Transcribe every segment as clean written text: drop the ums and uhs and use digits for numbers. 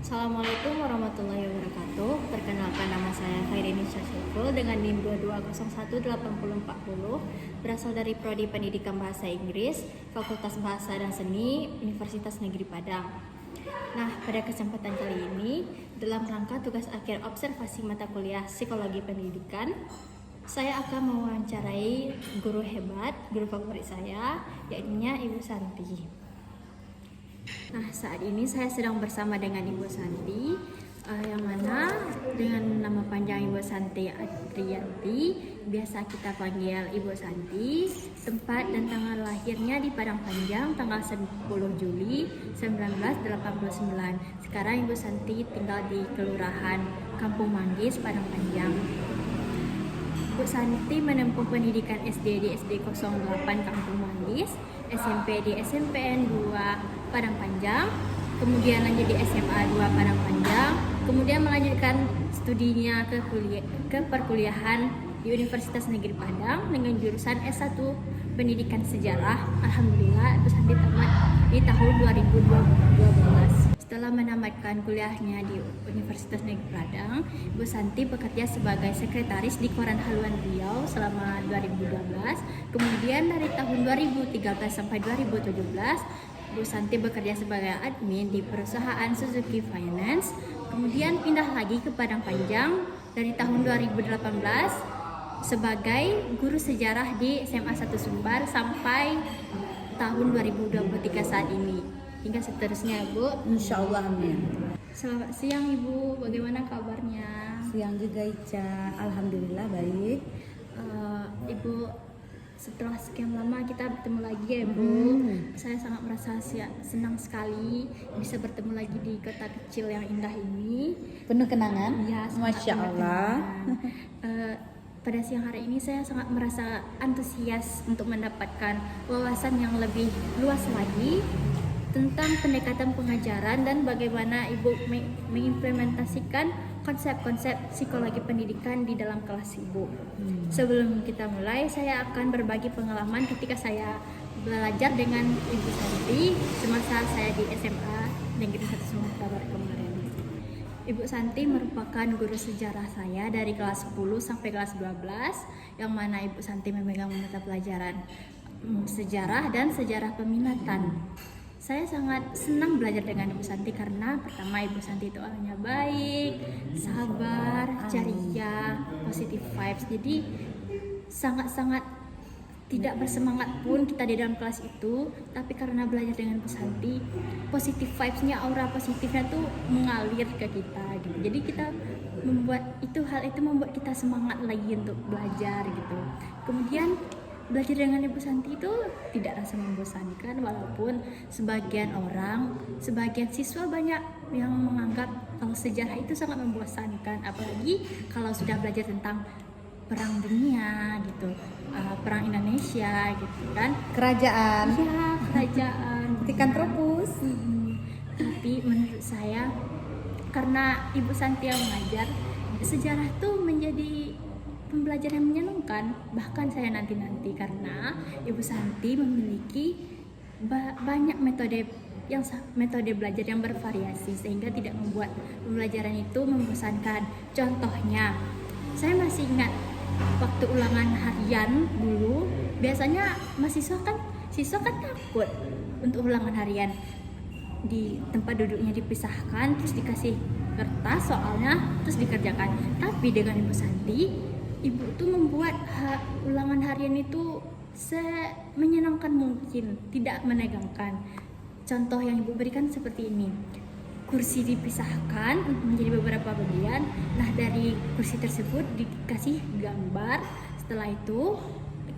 Assalamualaikum warahmatullahi wabarakatuh. Perkenalkan, nama saya Khairini Syaful dengan NIM 22018040, berasal dari Prodi Pendidikan Bahasa Inggris, Fakultas Bahasa dan Seni, Universitas Negeri Padang. Nah, pada kesempatan kali ini, dalam rangka tugas akhir observasi mata kuliah Psikologi Pendidikan, saya akan mewawancarai guru hebat, guru favorit saya, yaitu Ibu Santi. Nah, saat ini saya sedang bersama dengan Ibu Santi, yang mana dengan nama panjang Ibu Santi Adrianti, biasa kita panggil Ibu Santi. Tempat dan tanggal lahirnya di Padang Panjang, tanggal 10 Juli 1989. Sekarang Ibu Santi tinggal di Kelurahan Kampung Manggis, Padang Panjang. Ibu Santi menempuh pendidikan SD di SD 08 Kampung Manggis, SMP di SMPN 2 Padang Panjang, kemudian lanjut di SMA 2 Padang Panjang, kemudian melanjutkan studinya ke perkuliahan di Universitas Negeri Padang dengan jurusan S1 Pendidikan Sejarah. Alhamdulillah, Ibu Santi tamat di tahun 2012. Setelah menamatkan kuliahnya di Universitas Negeri Padang, Ibu Santi bekerja sebagai sekretaris di Koran Haluan Riau selama 2012. Kemudian dari tahun 2013 sampai 2017, Ibu Santi bekerja sebagai admin di perusahaan Suzuki Finance. Kemudian pindah lagi ke Padang Panjang dari tahun 2018 sebagai guru sejarah di SMA 1 Sumbar sampai tahun 2023 saat ini. Hingga seterusnya, Bu. Insya Allah, amin. Selamat siang, Ibu. Bagaimana kabarnya? Siang juga, Ica. Alhamdulillah baik. Ibu, setelah sekian lama kita bertemu lagi ya, Bu. Saya sangat merasa senang sekali bisa bertemu lagi di kota kecil yang indah ini. Penuh kenangan? Ya, Masya Allah. Pada siang hari ini saya sangat merasa antusias untuk mendapatkan wawasan yang lebih luas lagi tentang pendekatan pengajaran dan bagaimana Ibu mengimplementasikan konsep-konsep psikologi pendidikan di dalam kelas Ibu. Sebelum kita mulai, saya akan berbagi pengalaman ketika saya belajar dengan Ibu Santi semasa saya di SMA Negeri 1 Sumatera Barat kemarin. Ibu Santi merupakan guru sejarah saya dari kelas 10 sampai kelas 12, yang mana Ibu Santi memegang mata pelajaran sejarah dan sejarah peminatan. Saya sangat senang belajar dengan Ibu Santi karena pertama, Ibu Santi itu orangnya baik, sabar, ceria, positive vibes. Jadi sangat-sangat tidak bersemangat pun kita di dalam kelas itu, tapi karena belajar dengan Ibu Santi, positive vibes-nya, aura positifnya tuh mengalir ke kita gitu. Jadi kita hal itu membuat kita semangat lagi untuk belajar gitu. Kemudian belajar dengan Ibu Santi itu tidak rasa membosankan, walaupun sebagian siswa banyak yang menganggap kalau sejarah itu sangat membosankan, apalagi kalau sudah belajar tentang perang dunia gitu, perang Indonesia gitu kan, Kerajaan. ya kerajaan, Pikantropus. Tapi menurut saya, karena Ibu Santi yang mengajar, sejarah tuh menjadi pembelajaran yang menyenangkan. Bahkan saya nanti karena Ibu Santi memiliki banyak metode belajar yang bervariasi, sehingga tidak membuat pembelajaran itu membosankan. Contohnya, saya masih ingat waktu ulangan harian dulu, biasanya siswa kan takut untuk ulangan harian. Di tempat duduknya dipisahkan, terus dikasih kertas soalnya, terus dikerjakan. Tapi dengan Ibu Santi, Ibu tuh membuat ulangan harian itu menyenangkan mungkin, tidak menegangkan. Contoh yang Ibu berikan seperti ini. Kursi dipisahkan menjadi beberapa bagian. Nah, dari kursi tersebut dikasih gambar. Setelah itu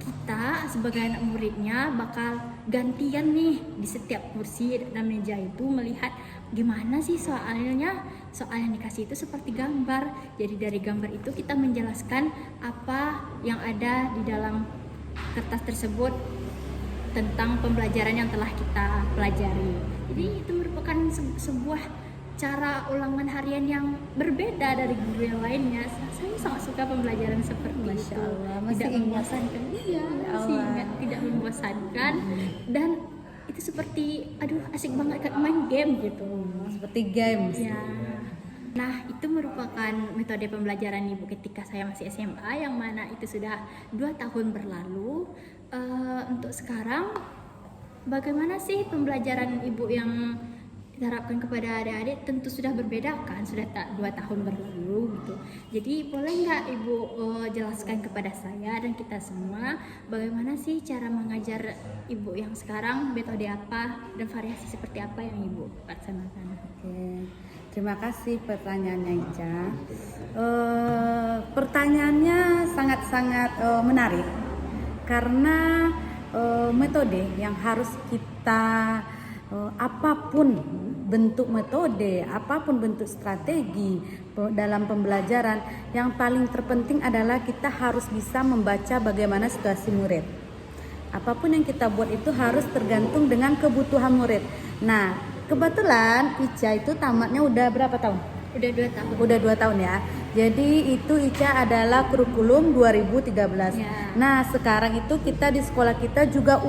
kita sebagai anak muridnya bakal gantian nih di setiap kursi dan meja itu melihat gimana sih soal yang dikasih itu seperti gambar. Jadi dari gambar itu kita menjelaskan apa yang ada di dalam kertas tersebut tentang pembelajaran yang telah kita pelajari. Jadi itu merupakan sebuah cara ulangan harian yang berbeda dari guru yang lainnya. Saya sangat suka pembelajaran seperti Masya itu. Allah, masih Tidak ingat. membosankan. Iya, masih ingat, tidak membosankan. Dan itu seperti aduh asik banget kayak main game gitu. Seperti games. Ya. Nah, itu merupakan metode pembelajaran Ibu ketika saya masih SMA, yang mana itu sudah 2 tahun berlalu. Untuk sekarang, bagaimana sih pembelajaran Ibu yang diterapkan kepada adik-adik? Tentu sudah berbeda kan, sudah 2 tahun berlalu gitu. Jadi boleh nggak Ibu jelaskan kepada saya dan kita semua, bagaimana sih cara mengajar Ibu yang sekarang, metode apa dan variasi seperti apa yang Ibu laksanakan? Oke. Terima kasih pertanyaannya Ica. Pertanyaannya sangat-sangat menarik karena metode yang harus kita apapun bentuk metode, apapun bentuk strategi dalam pembelajaran, yang paling terpenting adalah kita harus bisa membaca bagaimana situasi murid. Apapun yang kita buat itu harus tergantung dengan kebutuhan murid. Nah, kebetulan Ica itu tamatnya udah berapa tahun? Udah 2 tahun. Udah 2 tahun ya. Jadi itu Ica adalah kurikulum 2013. Ya. Nah, sekarang itu kita di sekolah kita juga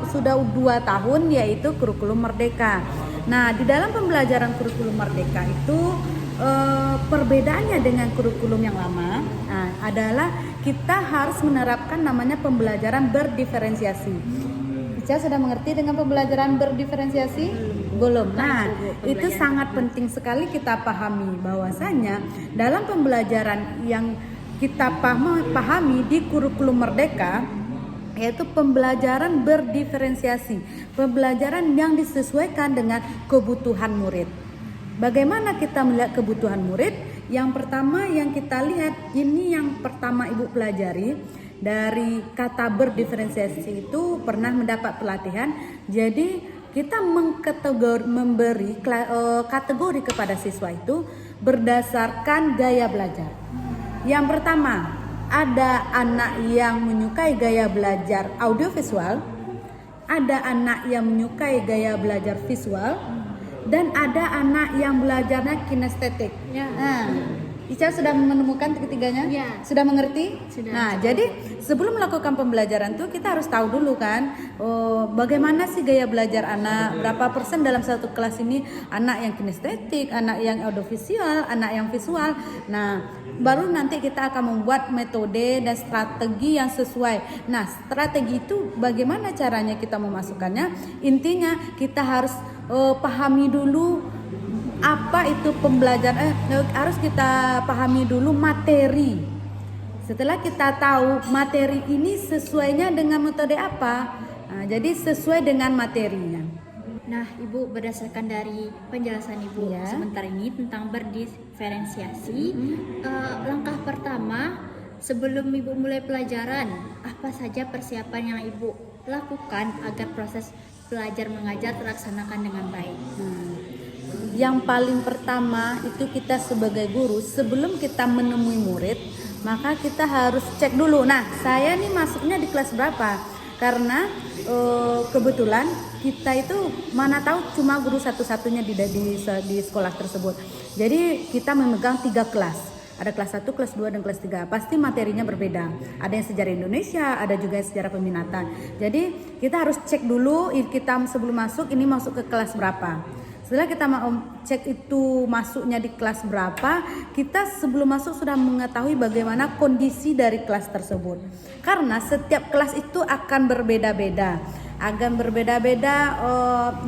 sudah 2 tahun, yaitu kurikulum Merdeka. Nah, di dalam pembelajaran kurikulum Merdeka itu perbedaannya dengan kurikulum yang lama adalah kita harus menerapkan namanya pembelajaran berdiferensiasi. Ica sudah mengerti dengan pembelajaran berdiferensiasi? Belum. Nah, itu sangat penting sekali kita pahami bahwasanya dalam pembelajaran yang kita pahami di kurikulum Merdeka, yaitu pembelajaran berdiferensiasi, pembelajaran yang disesuaikan dengan kebutuhan murid. Bagaimana kita melihat kebutuhan murid? Yang pertama yang kita lihat, ini yang pertama Ibu pelajari dari kata berdiferensiasi itu pernah mendapat pelatihan. Jadi kita memberi kategori kepada siswa itu berdasarkan gaya belajar. Yang pertama, ada anak yang menyukai gaya belajar audiovisual, ada anak yang menyukai gaya belajar visual, dan ada anak yang belajarnya kinestetik. Ya. Nah, Ica sudah menemukan ketiganya? Ya. Sudah mengerti? Sudah. Nah, jadi sebelum melakukan pembelajaran tuh kita harus tahu dulu kan, bagaimana sih gaya belajar anak, berapa persen dalam satu kelas ini anak yang kinestetik, anak yang audiovisual, anak yang visual. Nah, baru nanti kita akan membuat metode dan strategi yang sesuai. Nah, strategi itu bagaimana caranya kita memasukkannya? Intinya kita harus pahami dulu apa itu pembelajaran, harus kita pahami dulu materi. Setelah kita tahu materi ini sesuainya dengan metode apa, jadi sesuai dengan materinya. Nah, Ibu, berdasarkan dari penjelasan Ibu Ya. sebentar ini tentang berdiferensiasi, langkah pertama sebelum Ibu mulai pelajaran, apa saja persiapan yang Ibu lakukan agar proses belajar mengajar terlaksanakan dengan baik? Yang paling pertama itu kita sebagai guru, sebelum kita menemui murid, maka kita harus cek dulu. Nah, saya nih masuknya di kelas berapa? Karena kebetulan kita itu mana tahu cuma guru satu-satunya di sekolah tersebut. Jadi kita memegang 3 kelas. Ada kelas 1, kelas 2, dan kelas 3. Pasti materinya berbeda. Ada yang sejarah Indonesia, ada juga yang sejarah peminatan. Jadi kita harus cek dulu kita sebelum masuk, ini masuk ke kelas berapa. Setelah kita cek itu masuknya di kelas berapa, kita sebelum masuk sudah mengetahui bagaimana kondisi dari kelas tersebut. Karena setiap kelas itu akan berbeda-beda.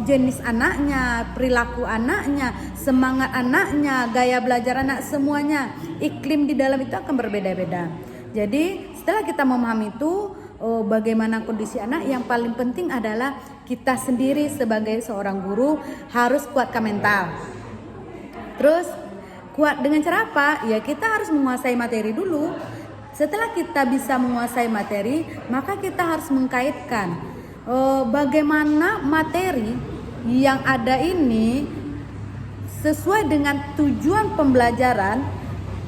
Jenis anaknya, perilaku anaknya, semangat anaknya, gaya belajar anak, semuanya. Iklim di dalam itu akan berbeda-beda. Jadi setelah kita memahami itu, bagaimana kondisi anak, yang paling penting adalah kita sendiri sebagai seorang guru harus kuatkan mental. Terus kuat dengan cara apa? Ya kita harus menguasai materi dulu. Setelah kita bisa menguasai materi, maka kita harus mengkaitkan bagaimana materi yang ada ini sesuai dengan tujuan pembelajaran.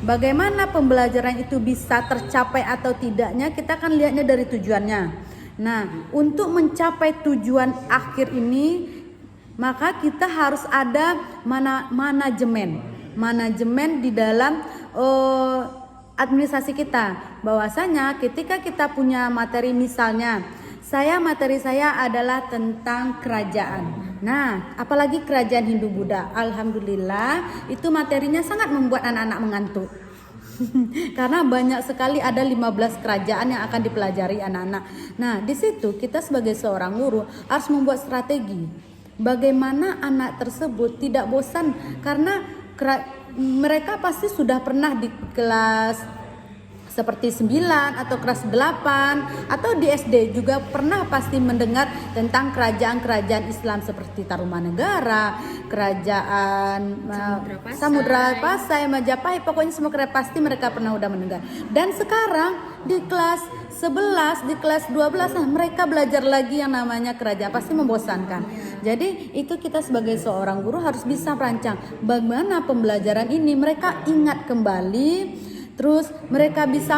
Bagaimana pembelajaran itu bisa tercapai atau tidaknya, kita akan lihatnya dari tujuannya. Nah, untuk mencapai tujuan akhir ini, maka kita harus ada manajemen di dalam administrasi kita. Bahwasanya ketika kita punya materi, misalnya materi saya adalah tentang kerajaan. Nah, apalagi kerajaan Hindu Buddha. Alhamdulillah, itu materinya sangat membuat anak-anak mengantuk. Karena banyak sekali, ada 15 kerajaan yang akan dipelajari anak-anak. Nah, di situ kita sebagai seorang guru harus membuat strategi. Bagaimana anak tersebut tidak bosan, karena mereka pasti sudah pernah di kelas seperti 9 atau kelas 8 atau di SD juga pernah pasti mendengar tentang kerajaan-kerajaan Islam seperti Tarumanegara, kerajaan Samudra Pasai, Majapahit, pokoknya semua kerajaan pasti mereka pernah udah mendengar. Dan sekarang di kelas 11, di kelas 12 mereka belajar lagi yang namanya kerajaan, pasti membosankan. Jadi itu kita sebagai seorang guru harus bisa merancang bagaimana pembelajaran ini mereka ingat kembali. Terus mereka bisa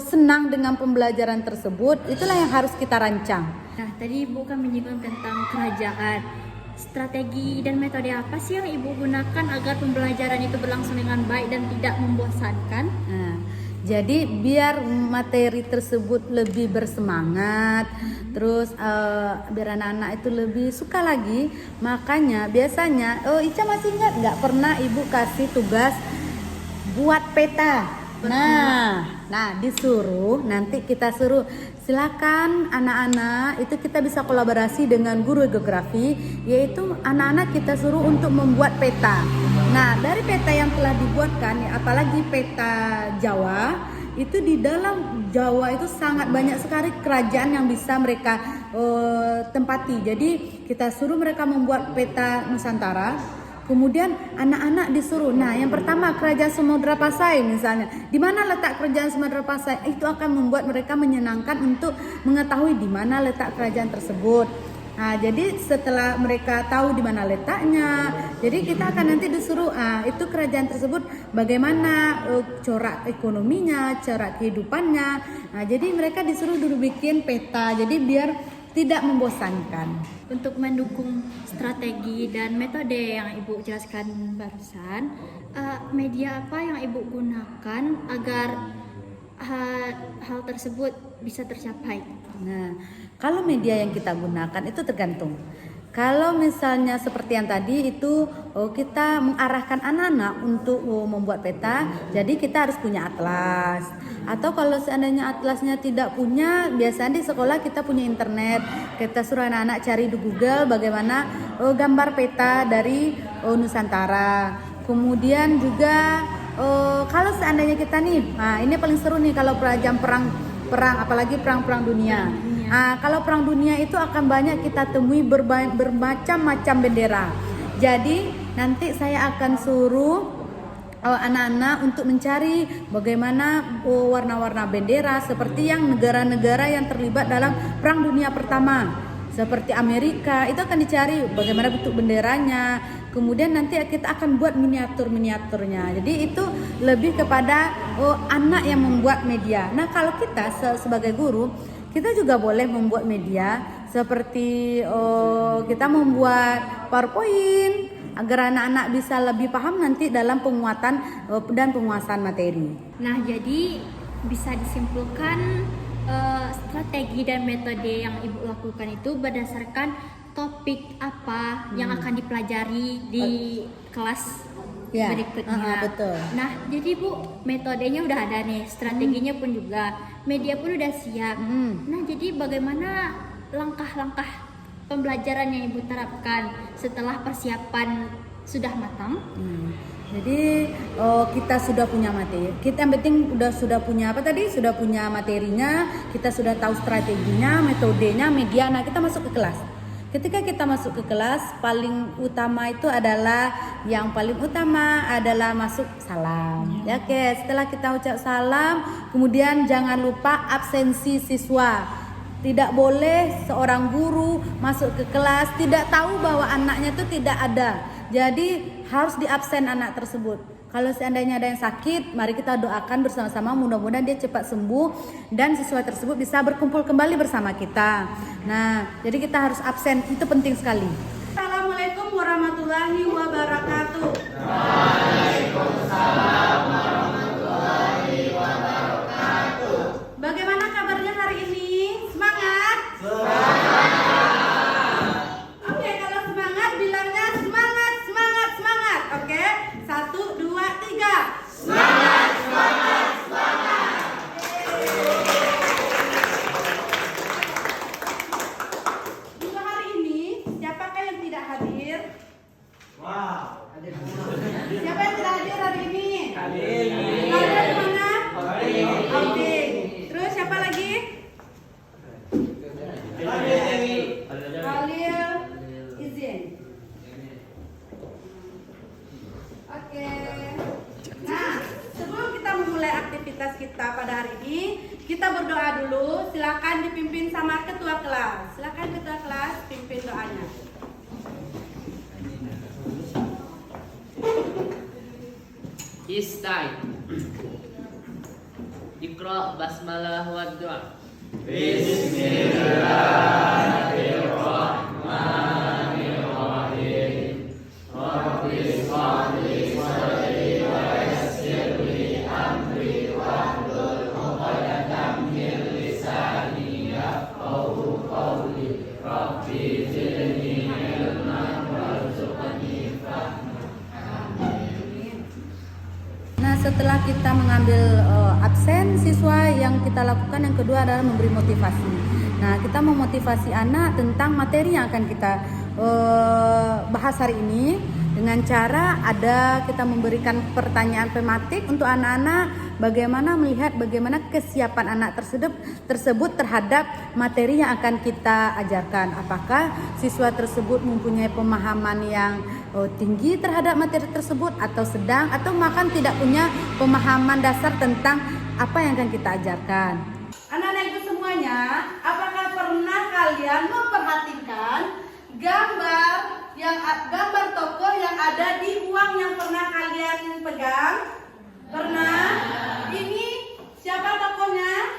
senang dengan pembelajaran tersebut. Itulah yang harus kita rancang. Nah, tadi Ibu kan menyinggung tentang kerajaan. Strategi dan metode apa sih yang Ibu gunakan agar pembelajaran itu berlangsung dengan baik dan tidak membosankan? Nah, jadi biar materi tersebut lebih bersemangat, terus biar anak-anak itu lebih suka lagi. Makanya biasanya, Ica masih ingat nggak pernah Ibu kasih tugas buat peta. Nah disuruh, nanti kita suruh silakan anak-anak itu kita bisa kolaborasi dengan guru geografi, yaitu anak-anak kita suruh untuk membuat peta. Nah, dari peta yang telah dibuatkan, ya, apalagi peta Jawa, itu di dalam Jawa itu sangat banyak sekali kerajaan yang bisa mereka tempati. Jadi kita suruh mereka membuat peta Nusantara. Kemudian anak-anak disuruh, nah yang pertama kerajaan Samudra Pasai misalnya, di mana letak kerajaan Samudra Pasai, itu akan membuat mereka menyenangkan untuk mengetahui di mana letak kerajaan tersebut. Nah, jadi setelah mereka tahu di mana letaknya, jadi kita akan nanti disuruh, itu kerajaan tersebut bagaimana corak ekonominya, corak kehidupannya. Nah, jadi mereka disuruh dulu bikin peta, jadi biar tidak membosankan. Untuk mendukung strategi dan metode yang Ibu jelaskan barusan, media apa yang Ibu gunakan agar hal tersebut bisa tercapai? Nah, kalau media yang kita gunakan itu tergantung. Kalau misalnya seperti yang tadi itu kita mengarahkan anak-anak untuk membuat peta, jadi kita harus punya atlas. Atau kalau seandainya atlasnya tidak punya, biasanya di sekolah kita punya internet. Kita suruh anak-anak cari di Google bagaimana gambar peta dari Nusantara. Kemudian juga kalau seandainya kita nih, nah ini paling seru nih kalau perang apalagi perang dunia. Kalau perang dunia itu akan banyak kita temui bermacam-macam bendera. Jadi nanti saya akan suruh anak-anak untuk mencari bagaimana warna-warna bendera seperti yang negara-negara yang terlibat dalam perang dunia pertama. Seperti Amerika, itu akan dicari bagaimana bentuk benderanya. Kemudian nanti kita akan buat miniaturnya. Jadi itu lebih kepada anak yang membuat media. Nah, kalau kita sebagai guru, kita juga boleh membuat media seperti kita membuat PowerPoint agar anak-anak bisa lebih paham nanti dalam penguatan dan penguasaan materi. Nah, jadi bisa disimpulkan strategi dan metode yang Ibu lakukan itu berdasarkan topik apa yang akan dipelajari di kelas berikutnya. Betul. Nah, jadi Bu, metodenya udah ada nih, strateginya pun juga, media pun udah siap. Nah, jadi bagaimana langkah-langkah pembelajaran yang Ibu terapkan setelah persiapan sudah matang? Jadi kita sudah punya materi. Kita yang penting sudah punya apa tadi? Sudah punya materinya, kita sudah tahu strateginya, metodenya, media. Nah, kita masuk ke kelas. Ketika kita masuk ke kelas, paling utama itu adalah masuk salam. Ya, oke. Setelah kita ucap salam, kemudian jangan lupa absensi siswa. Tidak boleh seorang guru masuk ke kelas tidak tahu bahwa anaknya itu tidak ada. Jadi harus diabsen anak tersebut. Kalau seandainya ada yang sakit, mari kita doakan bersama-sama, mudah-mudahan dia cepat sembuh dan siswa tersebut bisa berkumpul kembali bersama kita. Nah, jadi kita harus absen, itu penting sekali. Assalamualaikum warahmatullahi wabarakatuh. Waalaikumsalam warahmatullahi wabarakatuh. Bagaimana kabarnya hari ini? Semangat! Siapa yang tidak hadir hari ini? Kalian di mana? Auding. Terus siapa lagi? Khalil izin. Oke. Nah, sebelum kita memulai aktivitas kita pada hari ini, kita berdoa dulu. Silakan dipimpin sama ketua kelas. Silakan ketua kelas pimpin doanya. Istai. Iqra basmalah wa doa. Nah, setelah kita mengambil absen siswa, yang kita lakukan yang kedua adalah memberi motivasi. Nah, kita memotivasi anak tentang materi yang akan kita bahas hari ini dengan cara kita memberikan pertanyaan tematik untuk anak-anak, bagaimana melihat bagaimana kesiapan anak tersebut terhadap materi yang akan kita ajarkan. Apakah siswa tersebut mempunyai pemahaman yang tinggi terhadap materi tersebut, atau sedang, atau bahkan tidak punya pemahaman dasar tentang apa yang akan kita ajarkan. Anak-anak itu semuanya, apakah pernah kalian memperhatikan gambar tokoh yang ada di uang yang pernah kalian pegang? Pernah? Ini siapa tokohnya?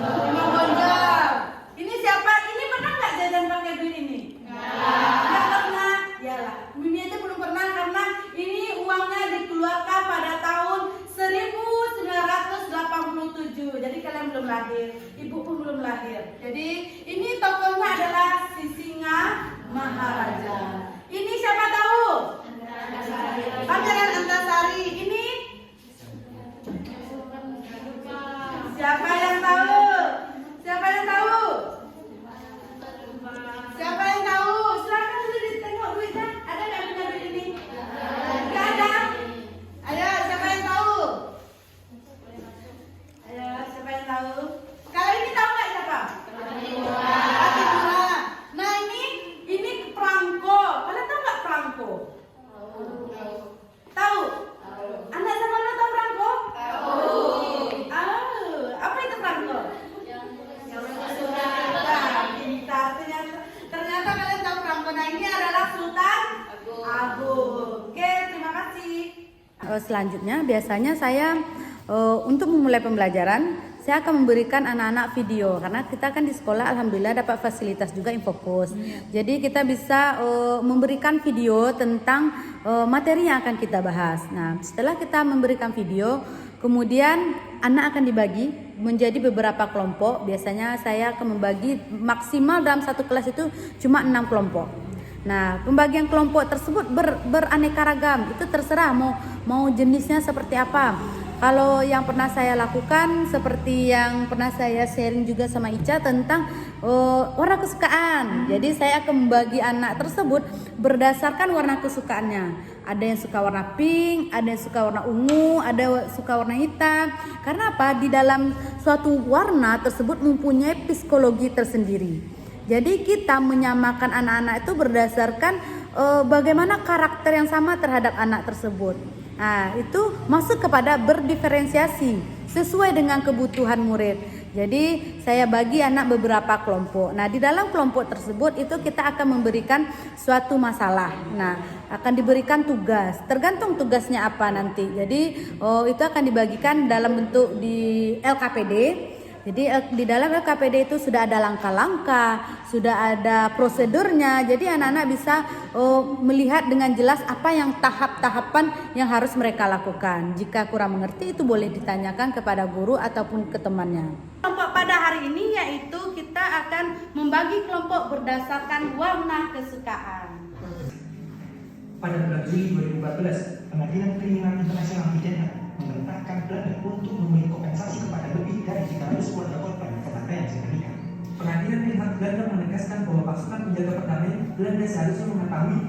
Imam Bonjol. Ini siapa? Ini pernah nggak jajan pakai duit ini? Nggak pernah. Yalah, Mimi itu belum pernah karena ini uangnya dikeluarkan pada tahun 1987. Jadi kalian belum lahir, ibu pun belum lahir. Jadi ini tokohnya adalah Sisinga Maharaja. Ini siapa tahu? Pangeran Antasari. Ini siapa yang tahu? Siapa yang tahu? Siapa yang tahu? Silakan dulu ditengok duitnya. Ada nggak punya duit ini? Nggak ada. Ayo, siapa yang tahu? Ayo, siapa yang tahu? Kalau ini tahu nggak siapa? Fatimura. Nah, ini perangko. Kalian tahu nggak perangko? Tahu? Anak sama lo tahu perangko? Tahu. Apa itu perangko? Pintar. Ternyata kalian tahu perangko. Nah, ini adalah Sultan Agung. Oke, terima kasih. Selanjutnya biasanya saya untuk memulai pembelajaran, saya akan memberikan anak-anak video karena kita kan di sekolah alhamdulillah dapat fasilitas juga Infocus. Jadi kita bisa memberikan video tentang materi yang akan kita bahas. Nah, setelah kita memberikan video, kemudian anak akan dibagi menjadi beberapa kelompok. Biasanya saya akan membagi maksimal dalam satu kelas itu cuma 6 kelompok. Nah, pembagian kelompok tersebut beraneka ragam. Itu terserah mau jenisnya seperti apa. Kalau yang pernah saya lakukan seperti yang pernah saya sharing juga sama Ica tentang warna kesukaan. Jadi saya akan membagi anak tersebut berdasarkan warna kesukaannya. Ada yang suka warna pink, ada yang suka warna ungu, ada yang suka warna hitam. Karena apa? Di dalam suatu warna tersebut mempunyai psikologi tersendiri. Jadi kita menyamakan anak-anak itu berdasarkan bagaimana karakter yang sama terhadap anak tersebut. Nah, itu masuk kepada berdiferensiasi sesuai dengan kebutuhan murid. Jadi saya bagi anak beberapa kelompok. Nah, di dalam kelompok tersebut itu kita akan memberikan suatu masalah. Nah, akan diberikan tugas. Tergantung tugasnya apa nanti. Jadi itu akan dibagikan dalam bentuk di LKPD. Jadi di dalam LKPD itu sudah ada langkah-langkah, sudah ada prosedurnya. Jadi anak-anak bisa melihat dengan jelas apa yang tahap-tahapan yang harus mereka lakukan. Jika kurang mengerti itu boleh ditanyakan kepada guru ataupun ke temannya. Kelompok pada hari ini yaitu kita akan membagi kelompok berdasarkan warna kesukaan. Pada bulan Juli 2014, Pengadilan Kriminal Internasional Pidana memerintahkan Belanda untuk memberi kompensasi kepada lebih dari 300 keluarga korban kebakaran Srebrenica. Pengadilan pihak Belanda menegaskan bahwa pasukan penjaga perdamaian Belanda seharusnya mengetahui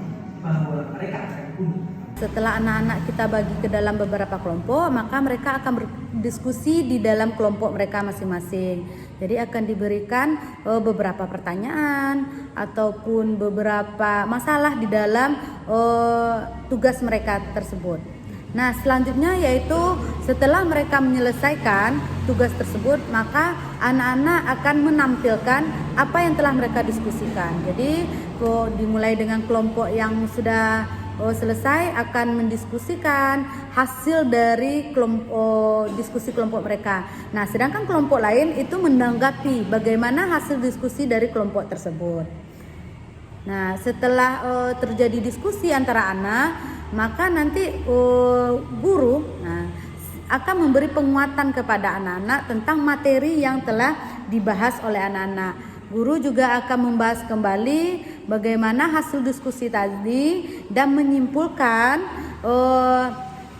bahwa mereka akan dibunuh. setelah anak-anak kita bagi ke dalam beberapa kelompok, maka mereka akan berdiskusi di dalam kelompok mereka masing-masing. Jadi akan diberikan beberapa pertanyaan ataupun beberapa masalah di dalam tugas mereka tersebut. Nah, selanjutnya yaitu setelah mereka menyelesaikan tugas tersebut, maka anak-anak akan menampilkan apa yang telah mereka diskusikan. Jadi, dimulai dengan kelompok yang sudah selesai akan mendiskusikan hasil dari diskusi kelompok mereka. Nah, sedangkan kelompok lain itu menanggapi bagaimana hasil diskusi dari kelompok tersebut. Nah, setelah terjadi diskusi antara anak, maka nanti guru akan memberi penguatan kepada anak-anak tentang materi yang telah dibahas oleh anak-anak. Guru juga akan membahas kembali bagaimana hasil diskusi tadi dan menyimpulkan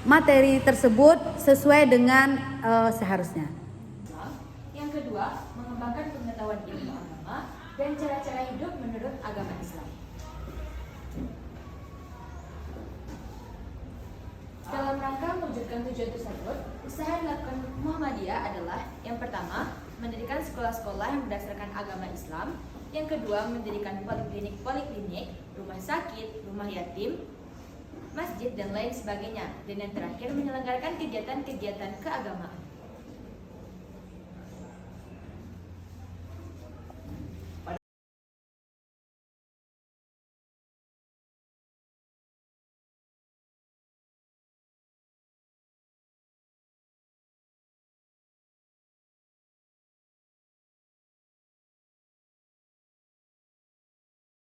materi tersebut sesuai dengan seharusnya. Yang kedua, mengembangkan pengetahuan ilmu agama dan cara-cara hidup menurut agama Islam. Dalam rangka mewujudkan tujuan tersebut, usaha yang dilakukan Muhammadiyah adalah yang pertama, mendirikan sekolah-sekolah yang berdasarkan agama Islam. Yang kedua, mendirikan poliklinik, rumah sakit, rumah yatim, masjid, dan lain sebagainya. Dan yang terakhir, menyelenggarakan kegiatan-kegiatan keagamaan.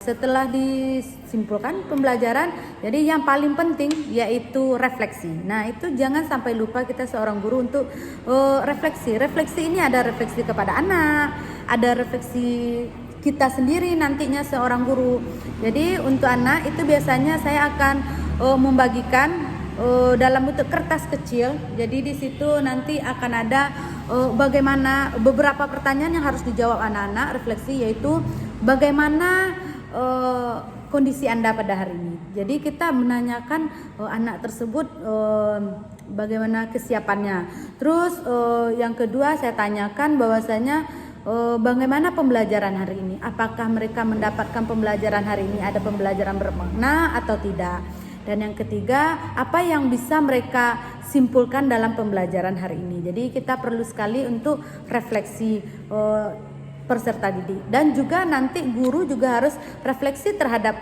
Setelah disimpulkan pembelajaran, jadi yang paling penting yaitu refleksi. Nah, itu jangan sampai lupa kita seorang guru untuk refleksi. Refleksi ini ada refleksi kepada anak, ada refleksi kita sendiri nantinya seorang guru. Jadi untuk anak itu biasanya saya akan membagikan dalam bentuk kertas kecil. Jadi di situ nanti akan ada bagaimana beberapa pertanyaan yang harus dijawab anak-anak refleksi, yaitu bagaimana kondisi Anda pada hari ini. Jadi kita menanyakan anak tersebut bagaimana kesiapannya. Terus yang kedua saya tanyakan bahwasanya bagaimana pembelajaran hari ini. Apakah mereka mendapatkan pembelajaran hari ini ada pembelajaran bermakna atau tidak. Dan yang ketiga, apa yang bisa mereka simpulkan dalam pembelajaran hari ini. Jadi kita perlu sekali untuk refleksi peserta didik, dan juga nanti guru juga harus refleksi terhadap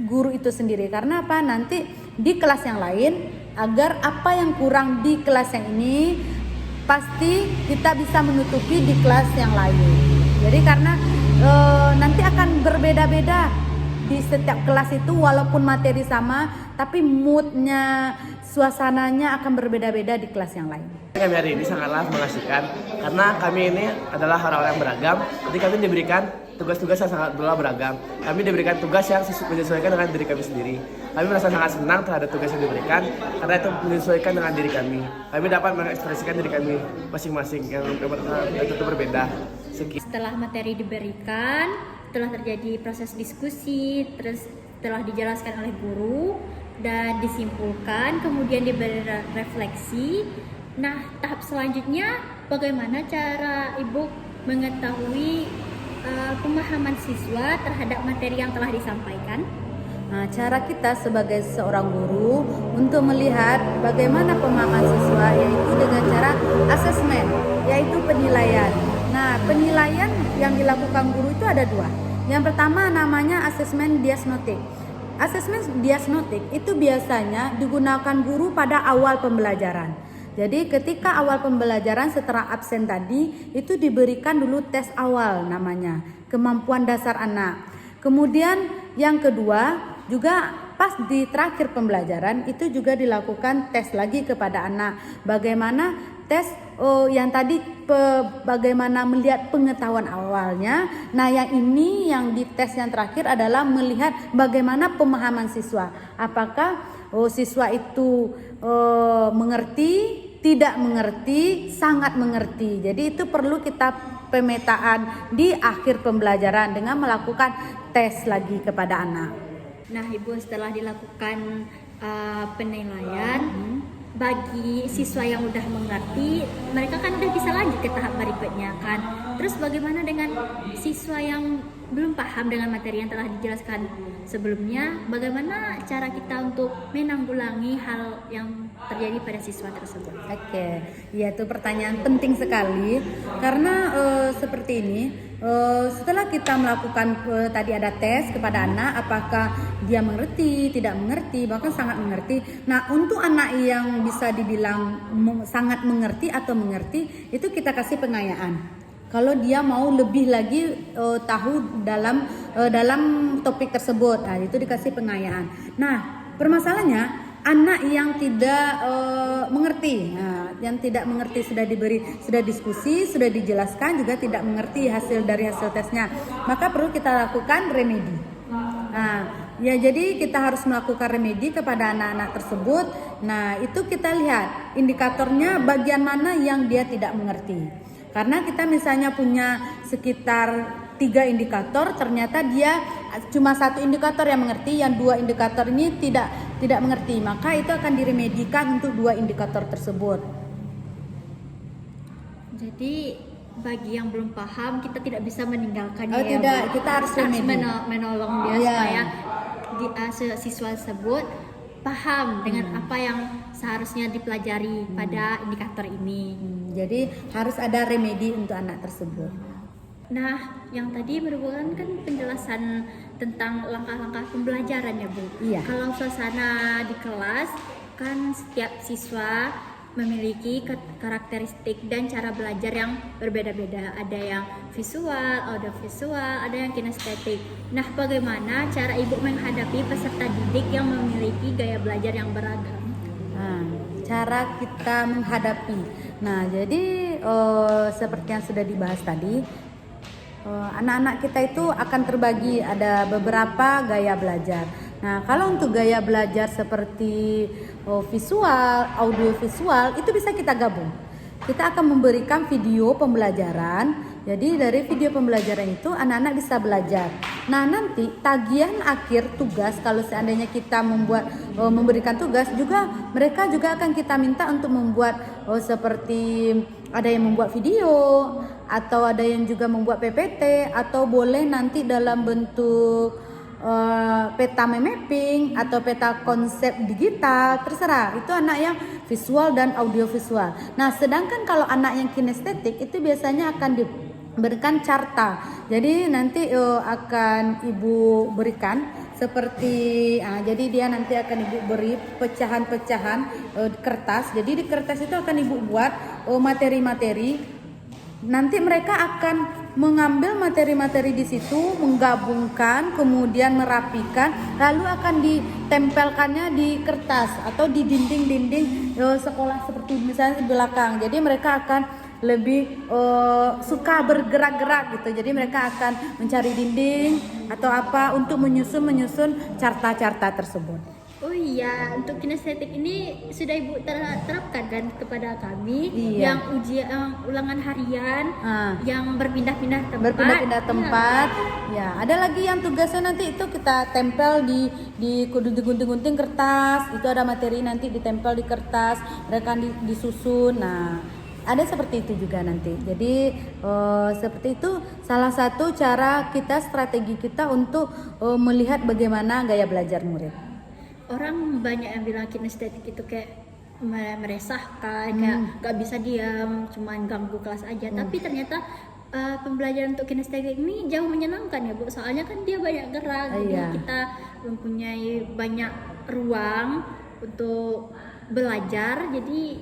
guru itu sendiri. Karena apa? Nanti di kelas yang lain, agar apa yang kurang di kelas yang ini pasti kita bisa menutupi di kelas yang lain. Jadi karena nanti akan berbeda-beda di setiap kelas itu, walaupun materi sama, tapi moodnya, suasananya akan berbeda-beda di kelas yang lain. Kami hari ini sangatlah mengasihkan karena kami ini adalah orang-orang yang beragam. Jadi kami diberikan tugas-tugas yang sangat beragam. Kami diberikan tugas yang menyesuaikan dengan diri kami sendiri. Kami merasa sangat senang terhadap tugas yang diberikan karena itu menyesuaikan dengan diri kami. Kami dapat mengekspresikan diri kami masing-masing yang tentu berbeda. Setelah materi diberikan, telah terjadi proses diskusi, terus telah dijelaskan oleh guru dan disimpulkan, kemudian diberi refleksi. Nah, tahap selanjutnya bagaimana cara Ibu mengetahui pemahaman siswa terhadap materi yang telah disampaikan? Nah, cara kita sebagai seorang guru untuk melihat bagaimana pemahaman siswa yaitu dengan cara asesmen, yaitu penilaian. Nah, penilaian yang dilakukan guru itu ada dua. Yang pertama namanya asesmen diagnostik. Asesmen diagnostik itu biasanya digunakan guru pada awal pembelajaran. Jadi ketika awal pembelajaran setelah absen tadi itu diberikan dulu tes awal namanya, kemampuan dasar anak. Kemudian yang kedua juga pas di terakhir pembelajaran itu juga dilakukan tes lagi kepada anak. Bagaimana tes yang tadi bagaimana melihat pengetahuan awalnya. Nah, yang ini yang di tes yang terakhir adalah melihat bagaimana pemahaman siswa. Apakah siswa itu mengerti, tidak mengerti, sangat mengerti. Jadi itu perlu kita pemetaan di akhir pembelajaran dengan melakukan tes lagi kepada anak. Nah, Ibu, setelah dilakukan penilaian bagi siswa yang udah mengerti, mereka kan udah bisa lanjut ke tahap berikutnya kan. Terus bagaimana dengan siswa yang belum paham dengan materi yang telah dijelaskan sebelumnya? Bagaimana cara kita untuk menanggulangi hal yang terjadi pada siswa tersebut? Oke, ya itu pertanyaan penting sekali karena seperti ini. Setelah kita melakukan tadi ada tes kepada anak, apakah dia mengerti, tidak mengerti, bahkan sangat mengerti. Nah, untuk anak yang bisa dibilang sangat mengerti atau mengerti, itu kita kasih pengayaan. Kalau dia mau lebih lagi tahu dalam topik tersebut, nah itu dikasih pengayaan. Nah, permasalahannya anak yang tidak mengerti, yang tidak mengerti sudah diskusi, sudah dijelaskan juga tidak mengerti hasil tesnya, maka perlu kita lakukan remedi. Nah, ya jadi kita harus melakukan remedi kepada anak-anak tersebut. Nah, itu kita lihat indikatornya bagian mana yang dia tidak mengerti. Karena kita misalnya punya sekitar 3 indikator, ternyata dia cuma 1 indikator yang mengerti, yang 2 indikator ini tidak mengerti, maka itu akan diremedikan untuk 2 indikator tersebut. Jadi bagi yang belum paham kita tidak bisa meninggalkannya. Tidak, kita harus remedi. Menolong dia supaya siswa tersebut paham dengan apa yang seharusnya dipelajari pada indikator ini. Jadi harus ada remedi untuk anak tersebut. Nah, yang tadi merupakan kan penjelasan tentang langkah-langkah pembelajaran ya, Bu. Iya. Kalau suasana di kelas kan setiap siswa memiliki karakteristik dan cara belajar yang berbeda-beda. Ada yang visual, audiovisual, ada yang kinestetik. Nah, bagaimana cara Ibu menghadapi peserta didik yang memiliki gaya belajar yang beragam? Nah, cara kita menghadapi. Nah, jadi seperti yang sudah dibahas tadi, anak-anak kita itu akan terbagi ada beberapa gaya belajar. Nah, kalau untuk gaya belajar seperti visual, audiovisual itu bisa kita gabung. Kita akan memberikan video pembelajaran. Jadi dari video pembelajaran itu anak-anak bisa belajar. Nah, nanti tagihan akhir tugas kalau seandainya kita memberikan tugas juga mereka juga akan kita minta untuk membuat seperti ada yang membuat video atau ada yang juga membuat PPT atau boleh nanti dalam bentuk peta mapping atau peta konsep digital, terserah. Itu anak yang visual dan audiovisual. Nah, sedangkan kalau anak yang kinestetik itu biasanya akan diberikan carta. Jadi nanti akan Ibu berikan seperti jadi dia nanti akan Ibu beri pecahan-pecahan kertas. Jadi di kertas itu akan Ibu buat materi-materi. Nanti mereka akan mengambil materi-materi di situ, menggabungkan, kemudian merapikan, lalu akan ditempelkannya di kertas atau di dinding-dinding sekolah seperti misalnya di belakang. Jadi mereka akan lebih suka bergerak-gerak gitu. Jadi mereka akan mencari dinding atau apa untuk menyusun carta-carta tersebut. Oh iya, untuk kinestetik ini sudah Ibu terapkan kan kepada kami. Iya. Yang ujian ulangan harian, yang berpindah-pindah tempat. Ya, ada lagi yang tugasnya nanti itu kita tempel di gunting-gunting kertas. Itu ada materi nanti ditempel di kertas, mereka disusun. Nah, ada seperti itu juga nanti. Jadi seperti itu salah satu cara kita, strategi kita untuk melihat bagaimana gaya belajar murid. Orang banyak yang bilang kinestetik itu kayak meresahkan, kayak gak bisa diam, cuman ganggu kelas aja. Tapi ternyata pembelajaran untuk kinestetik ini jauh menyenangkan ya, Bu. Soalnya kan dia banyak gerak, jadi kita mempunyai banyak ruang untuk belajar. Jadi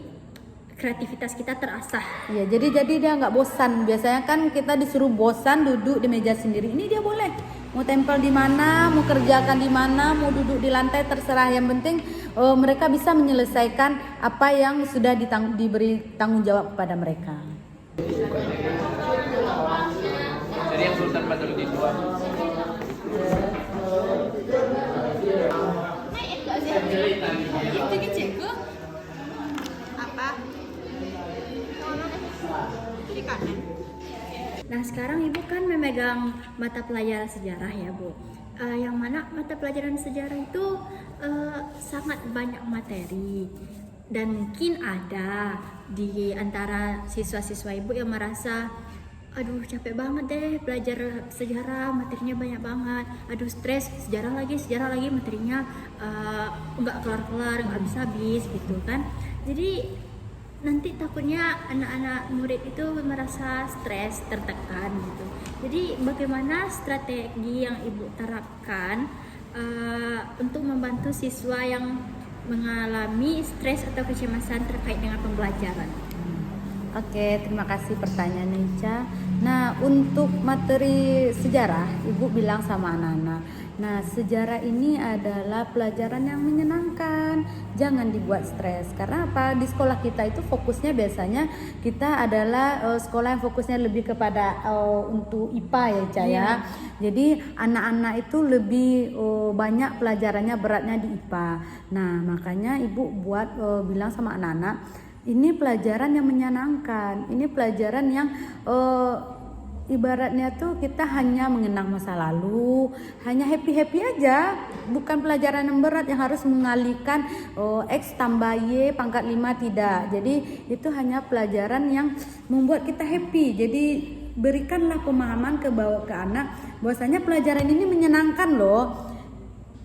kreativitas kita terasah. Iya, jadi dia nggak bosan. Biasanya kan kita disuruh bosan duduk di meja sendiri. Ini dia boleh mau tempel di mana, mau kerjakan di mana, mau duduk di lantai, terserah. Yang penting mereka bisa menyelesaikan apa yang sudah diberi tanggung jawab kepada mereka. Jadi yang Sultan Badruddin II. Itu kecilku apa? Di kanan. Nah, sekarang Ibu kan memegang mata pelajaran sejarah ya, Bu. Yang mana mata pelajaran sejarah itu sangat banyak materi. Dan mungkin ada di antara siswa-siswa Ibu yang merasa, aduh capek banget deh belajar sejarah, materinya banyak banget. Aduh stres, sejarah lagi materinya nggak kelar-kelar, nggak habis-habis gitu kan. Jadi nanti takutnya anak-anak murid itu merasa stres, tertekan gitu. Jadi bagaimana strategi yang Ibu terapkan untuk membantu siswa yang mengalami stres atau kecemasan terkait dengan pembelajaran? Oke, terima kasih pertanyaannya Ica. Nah, untuk materi sejarah, Ibu bilang sama anak-anak. Nah, sejarah ini adalah pelajaran yang menyenangkan. Jangan dibuat stres. Karena apa? Di sekolah kita itu fokusnya biasanya kita adalah sekolah yang fokusnya lebih kepada untuk IPA ya, Ica ya. Jadi anak-anak itu lebih banyak pelajarannya beratnya di IPA. Nah, makanya Ibu buat bilang sama anak-anak, ini pelajaran yang menyenangkan, ini pelajaran yang ibaratnya tuh kita hanya mengenang masa lalu, hanya happy-happy aja, bukan pelajaran yang berat yang harus mengalihkan X tambah Y pangkat 5, tidak. Jadi itu hanya pelajaran yang membuat kita happy. Jadi berikanlah pemahaman ke anak bahwasanya pelajaran ini menyenangkan loh.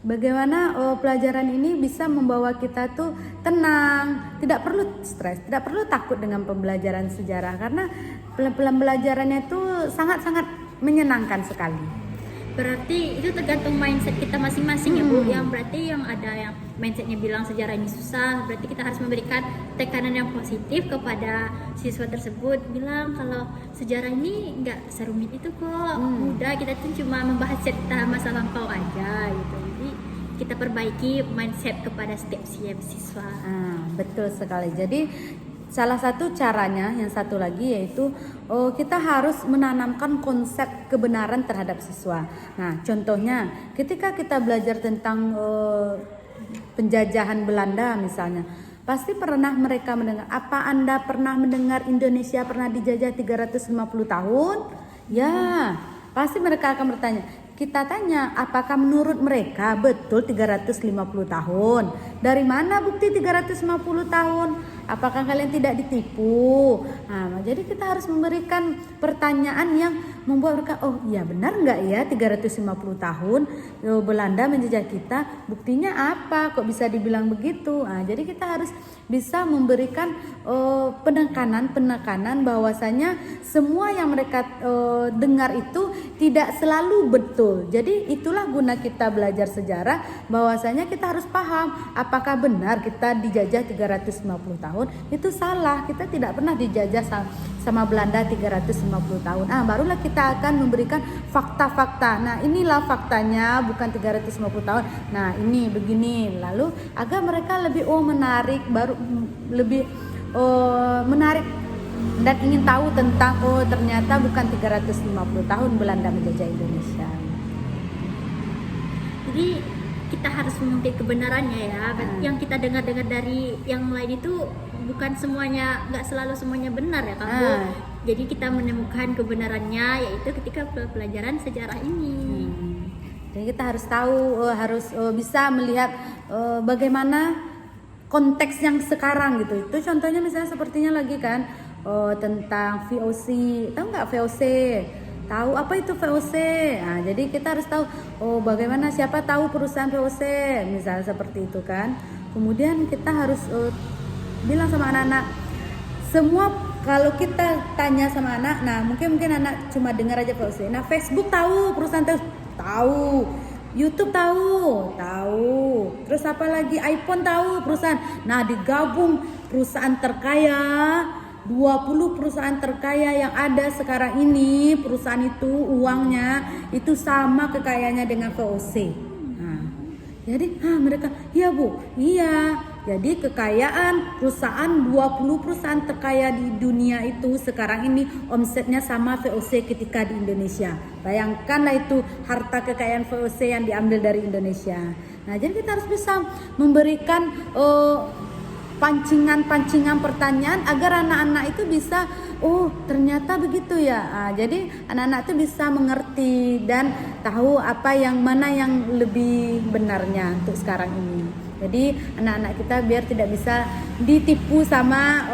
Bagaimana pelajaran ini bisa membawa kita tuh tenang, tidak perlu stres, tidak perlu takut dengan pembelajaran sejarah karena pembelajarannya itu sangat-sangat menyenangkan sekali. Berarti itu tergantung mindset kita masing-masing ya Bu. Yang berarti yang ada yang mindsetnya bilang sejarah ini susah, berarti kita harus memberikan tekanan yang positif kepada siswa tersebut, bilang kalau sejarah ini nggak serumit itu kok, mudah, kita tuh cuma membahas cerita masa lampau aja gitu. Jadi kita perbaiki mindset kepada setiap siswa. Betul sekali. Jadi salah satu caranya, yang satu lagi yaitu kita harus menanamkan konsep kebenaran terhadap siswa. Nah, contohnya ketika kita belajar tentang penjajahan Belanda misalnya, pasti pernah mereka mendengar, apa Anda pernah mendengar Indonesia pernah dijajah 350 tahun? Ya, pasti mereka akan bertanya. Kita tanya, apakah menurut mereka betul 350 tahun? Dari mana bukti 350 tahun? Apakah kalian tidak ditipu? Nah, jadi kita harus memberikan pertanyaan yang membuat mereka, oh iya benar nggak ya 350 tahun Belanda menjajah kita? Buktinya apa? Kok bisa dibilang begitu? Nah, jadi kita harus bisa memberikan penekanan bahwasanya semua yang mereka dengar itu tidak selalu betul. Jadi itulah guna kita belajar sejarah, bahwasanya kita harus paham apakah benar kita dijajah 350 tahun. Itu salah, kita tidak pernah dijajah sama Belanda 350 tahun. Barulah kita akan memberikan fakta-fakta. Nah, inilah faktanya, bukan 350 tahun. Nah, ini begini. Lalu agar mereka lebih menarik, baru lebih menarik dan ingin tahu tentang ternyata bukan 350 tahun Belanda menjajah Indonesia. Jadi kita harus mengungkit kebenarannya ya. Yang kita dengar-dengar dari yang lain itu bukan semuanya, nggak selalu semuanya benar ya Kak Bu. Jadi kita menemukan kebenarannya yaitu ketika pelajaran sejarah ini. Jadi kita harus tahu, harus bisa melihat bagaimana konteks yang sekarang gitu. Itu contohnya misalnya sepertinya lagi kan tentang VOC. Tahu nggak VOC? Tahu apa itu VOC? Nah, jadi kita harus tahu bagaimana, siapa tahu perusahaan VOC misalnya seperti itu kan. Kemudian kita harus bilang sama anak-anak, semua kalau kita tanya sama anak, nah mungkin anak cuma dengar aja VOC. Nah, Facebook tahu, perusahaan tahu, YouTube tahu. Terus apa lagi? iPhone tahu, perusahaan. Nah, digabung perusahaan terkaya, 20 perusahaan terkaya yang ada sekarang ini, perusahaan itu uangnya itu sama kekayaannya dengan VOC. Nah, jadi mereka, iya Bu, iya. Jadi kekayaan perusahaan 20 perusahaan terkaya di dunia itu sekarang ini omsetnya sama VOC ketika di Indonesia. Bayangkanlah itu harta kekayaan VOC yang diambil dari Indonesia. Nah, jadi kita harus bisa memberikan pancingan-pancingan pertanyaan agar anak-anak itu bisa, oh ternyata begitu ya. Jadi anak-anak itu bisa mengerti dan tahu apa yang mana yang lebih benarnya untuk sekarang ini. Jadi anak-anak kita biar tidak bisa ditipu sama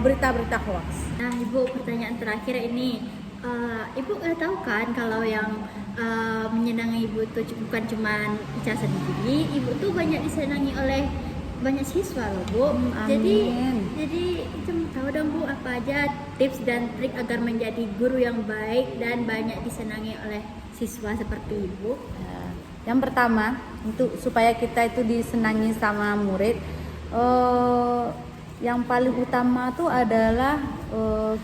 berita-berita hoax. Nah, Ibu, pertanyaan terakhir ini, Ibu tahu kan kalau yang menyenangi Ibu tuh bukan cuma Ica sendiri, Ibu tuh banyak disenangi oleh banyak siswa loh, Bu. Jadi Ica mau tahu dong, Bu, apa aja tips dan trik agar menjadi guru yang baik dan banyak disenangi oleh siswa seperti Ibu? Yang pertama, untuk supaya kita itu disenangi sama murid, yang paling utama tuh adalah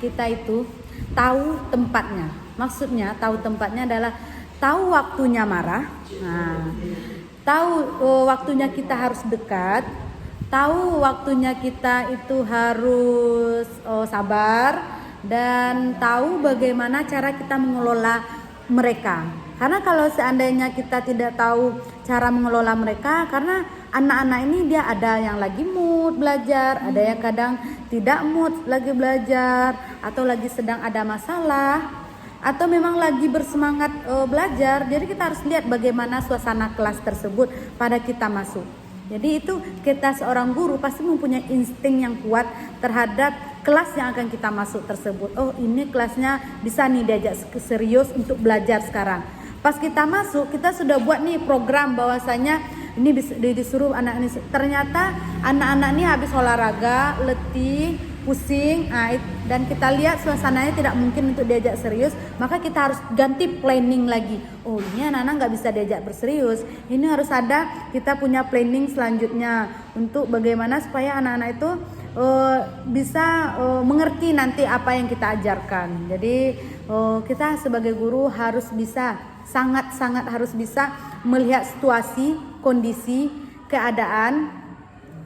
kita itu tahu tempatnya. Maksudnya tahu tempatnya adalah tahu waktunya marah, tahu waktunya kita harus dekat, tahu waktunya kita itu harus sabar, dan tahu bagaimana cara kita mengelola mereka. Karena kalau seandainya kita tidak tahu cara mengelola mereka, karena anak-anak ini dia ada yang lagi mood belajar, ada yang kadang tidak mood lagi belajar, atau lagi sedang ada masalah, atau memang lagi bersemangat belajar. Jadi kita harus lihat bagaimana suasana kelas tersebut pada kita masuk. Jadi itu kita seorang guru pasti mempunyai insting yang kuat terhadap kelas yang akan kita masuk tersebut. Oh, ini kelasnya bisa nih diajak serius untuk belajar sekarang. Pas kita masuk, kita sudah buat nih program bahwasanya ini disuruh anak ini. Ternyata anak-anak ini habis olahraga, letih, pusing, dan kita lihat suasananya tidak mungkin untuk diajak serius, maka kita harus ganti planning lagi. Oh, ini anak-anak nggak bisa diajak berserius. Ini harus ada, kita punya planning selanjutnya untuk bagaimana supaya anak-anak itu bisa mengerti nanti apa yang kita ajarkan. Jadi kita sebagai guru harus bisa, sangat-sangat harus bisa melihat situasi, kondisi, keadaan,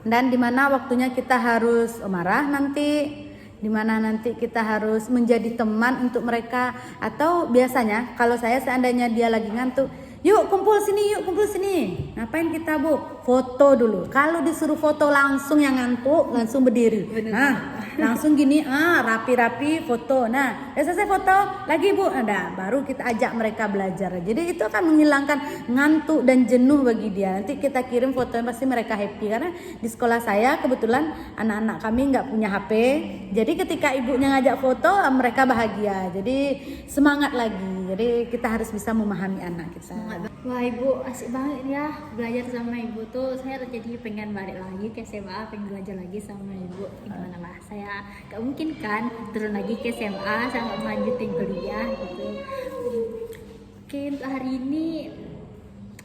dan dimana waktunya kita harus marah nanti, dimana nanti kita harus menjadi teman untuk mereka. Atau biasanya kalau saya seandainya dia lagi ngantuk, yuk kumpul sini, ngapain kita, Bu? Foto dulu. Kalau disuruh foto langsung yang ngantuk langsung berdiri. Langsung gini, rapi-rapi foto. Nah, selesai foto lagi, Bu. Ada, baru kita ajak mereka belajar. Jadi itu akan menghilangkan ngantuk dan jenuh bagi dia. Nanti kita kirim fotonya pasti mereka happy. Karena di sekolah saya kebetulan anak-anak kami nggak punya HP. Jadi ketika ibunya ngajak foto, mereka bahagia. Jadi semangat lagi. Jadi kita harus bisa memahami anak kita. Wah, Ibu asik banget ya belajar sama Ibu tuh. Saya jadi pengen balik lagi ke SMA, pengen belajar lagi sama Ibu. Gimana lah, saya gak mungkin kan turun lagi ke SMA sampai melanjutin kuliah gitu. Oke, untuk hari ini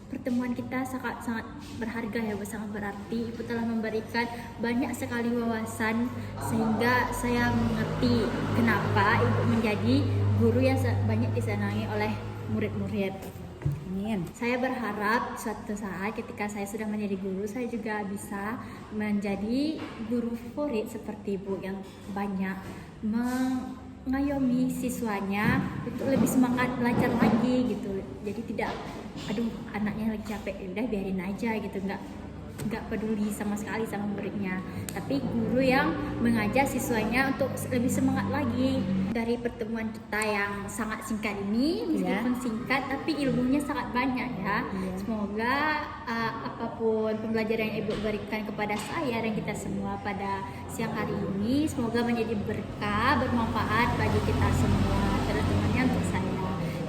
pertemuan kita sangat berharga ya, sangat berarti. Ibu telah memberikan banyak sekali wawasan sehingga saya mengerti kenapa Ibu menjadi guru yang banyak disenangi oleh murid-murid. Amin. Saya berharap suatu saat ketika saya sudah menjadi guru, saya juga bisa menjadi guru favorit seperti Ibu yang banyak mengayomi siswanya untuk lebih semangat belajar lagi gitu. Jadi tidak, aduh anaknya lagi capek, udah biarin aja gitu, nggak peduli sama sekali sama muridnya, tapi guru yang mengajak siswanya untuk lebih semangat lagi. Dari pertemuan kita yang sangat singkat ini, meskipun singkat tapi ilmunya sangat banyak ya. Semoga apapun pembelajaran yang Ibu berikan kepada saya dan kita semua pada siang hari ini, semoga menjadi berkah, bermanfaat bagi kita semua, terutama untuk saya.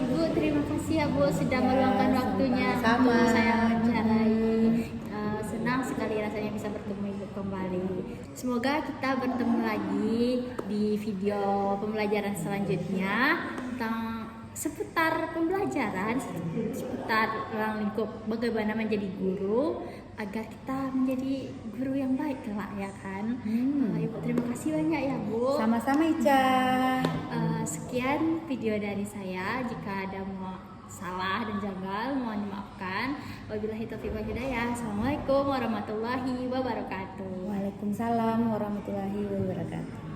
Ibu, terima kasih ya Bu sudah meluangkan waktunya untuk saya wawancarai. Senang sekali rasanya bisa bertemu Ibu kembali. Semoga kita bertemu lagi di video pembelajaran selanjutnya tentang seputar pembelajaran, seputar ruang lingkup bagaimana menjadi guru agar kita menjadi guru yang baik kelak ya kan. Ibu terima kasih banyak ya Bu. Sama-sama Ica. Sekian video dari saya. Jika ada salah dan janggal mohon dimaafkan. Wabillahi taufiq wal hidayah. Assalamualaikum warahmatullahi wabarakatuh. Waalaikumsalam warahmatullahi wabarakatuh.